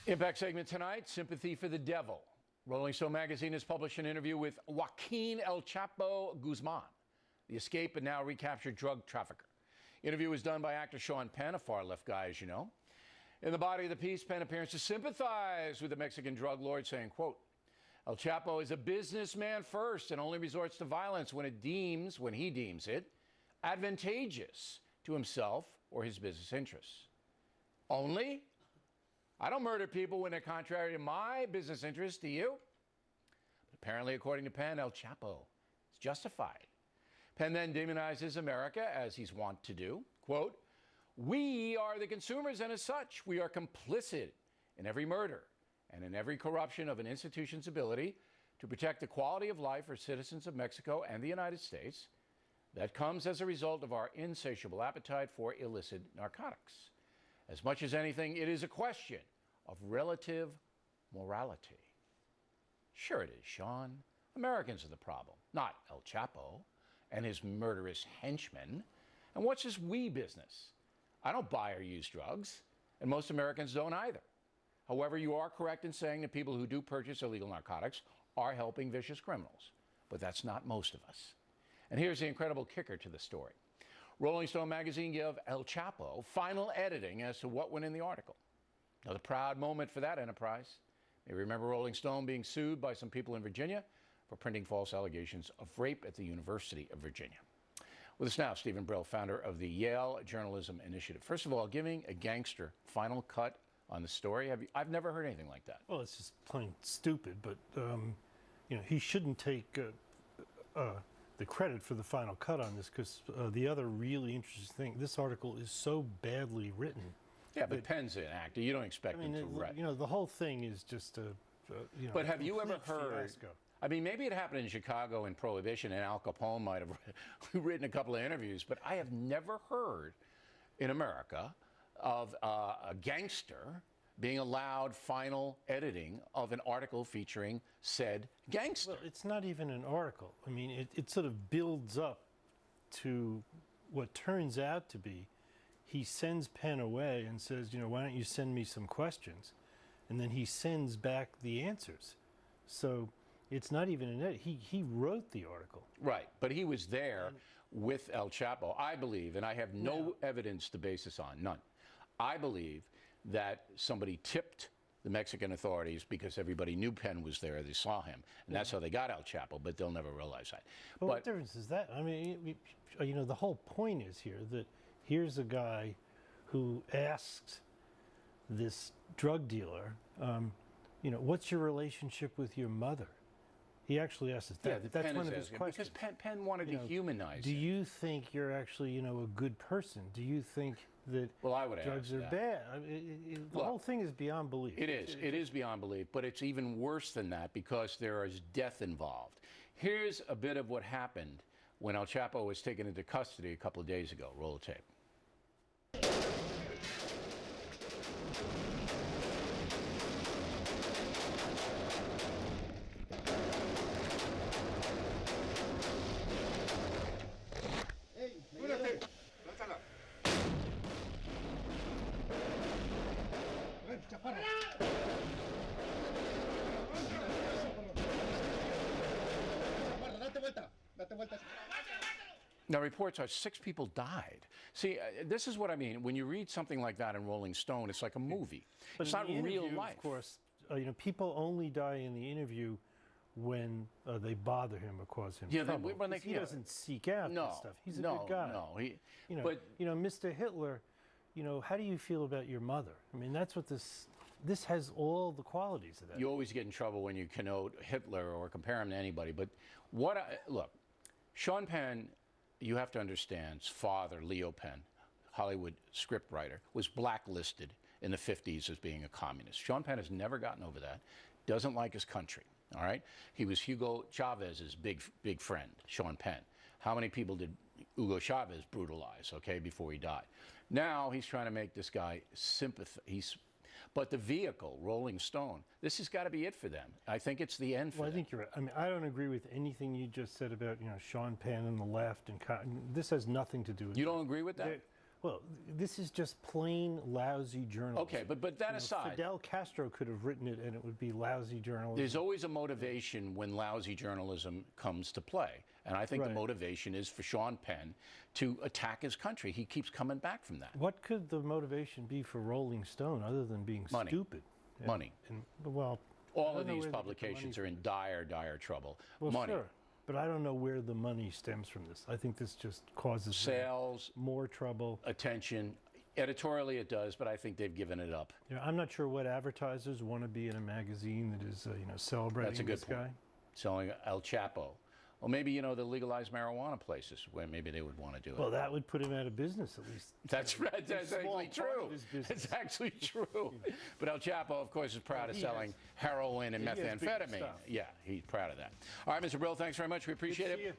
Impact segment tonight, sympathy for the devil. Rolling Stone magazine has published an interview with Joaquin El Chapo Guzman, the escaped but now recaptured drug trafficker. Interview was done by actor Sean Penn, a far-left guy, as you know. In the body of the piece, Penn appears to sympathize with the Mexican drug lord, saying, quote, El Chapo is a businessman first and only resorts to violence when he deems it advantageous to himself or his business interests. Only? I don't murder people when they're contrary to my business interests, do you? But apparently, according to Penn, El Chapo is justified. Penn then demonizes America, as he's wont to do. Quote, we are the consumers, and as such, we are complicit in every murder and in every corruption of an institution's ability to protect the quality of life for citizens of Mexico and the United States. That comes as a result of our insatiable appetite for illicit narcotics. As much as anything, it is a question of relative morality. Sure it is, Sean. Americans are the problem, not El Chapo and his murderous henchmen. And what's his we business? I don't buy or use drugs, and most Americans don't either. However, you are correct in saying that people who do purchase illegal narcotics are helping vicious criminals, but that's not most of us. And here's the incredible kicker to the story. Rolling Stone magazine gave El Chapo final editing as to what went in the article. Another proud moment for that enterprise. You remember Rolling Stone being sued by some people in Virginia for printing false allegations of rape at the University of Virginia. With us now, Stephen Brill, founder of the Yale Journalism Initiative. First of all, giving a gangster final cut on the story. I've never heard anything like that. Well, it's just plain stupid, but he shouldn't take the credit for the final cut on this, because the other really interesting thing, this article is so badly written. Yeah, but Penn's an actor. You don't expect him to write. The whole thing is just a But have you ever heard? Fiasco. I mean, maybe it happened in Chicago in Prohibition, and Al Capone might have written a couple of interviews, but I have never heard in America of a gangster being allowed final editing of an article featuring said gangster. Well, it's not even an article. I mean, it sort of builds up to what turns out to be, he sends Penn away and says, why don't you send me some questions? And then he sends back the answers. So it's not even an edit. He wrote the article. Right, but he was there with El Chapo, I believe, and I have no evidence to base this on, none. I believe that somebody tipped the Mexican authorities because everybody knew Penn was there, they saw him, and that's how they got El Chapo, but they'll never realize that. But what difference is that? I mean, the whole point is here that here's a guy who asks this drug dealer, what's your relationship with your mother? He actually asks us that. Yeah, that's one of his questions. Because Penn wanted to humanize Do him. you think you're actually, a good person? Do you think that I would drugs are bad? I mean, the whole thing is beyond belief. It is. It is beyond belief, but it's even worse than that because there is death involved. Here's a bit of what happened when El Chapo was taken into custody a couple of days ago. Roll the tape. Now, reports are 6 people died. See, this is what I mean. When you read something like that in Rolling Stone, it's like a movie. But it's not real life. Of course, people only die in the interview when they bother him or cause him trouble. He doesn't seek out this stuff. He's a good guy. Mr. Hitler, how do you feel about your mother? I mean, that's what this has all the qualities of that. You always get in trouble when you connote Hitler or compare him to anybody. But look, Sean Penn, you have to understand, his father, Leo Penn, Hollywood scriptwriter, was blacklisted in the 50s as being a communist. Sean Penn has never gotten over that, doesn't like his country, all right? He was Hugo Chavez's big friend, Sean Penn. How many people did Hugo Chavez brutalize, before he died? Now he's trying to make this guy sympathetic. But the vehicle, Rolling Stone, this has got to be it for them. I think it's the end for them. I think you're right. I mean, I don't agree with anything you just said about, Sean Penn and the left. And this has nothing to do with You don't agree with that? Well, this is just plain lousy journalism. Okay, but that aside, Fidel Castro could have written it and it would be lousy journalism. there's always a motivation when lousy journalism comes to play. And I think the motivation is for Sean Penn to attack his country. He keeps coming back from that. What could the motivation be for Rolling Stone other than being Money. stupid? Money. And, well, All I of don't know these where they get the publications money are in dire, dire trouble. well, Money. sure. But I don't know where the money stems from this. I think this just causes Sales, more trouble. attention. Editorially it does, but I think they've given it up. You know, I'm not sure what advertisers want to be in a magazine that is, celebrating That's a good this point. guy. Selling El Chapo. Well, maybe, the legalized marijuana places where maybe they would want to do it. Well, that would put him out of business at least. That's right. That's small actually part true. of his business. It's actually true. But El Chapo, of course, is proud of he selling heroin and he has bigger methamphetamine. stuff. Yeah, he's proud of that. All right, Mr. Brill, thanks very much. We appreciate Good to it. see you.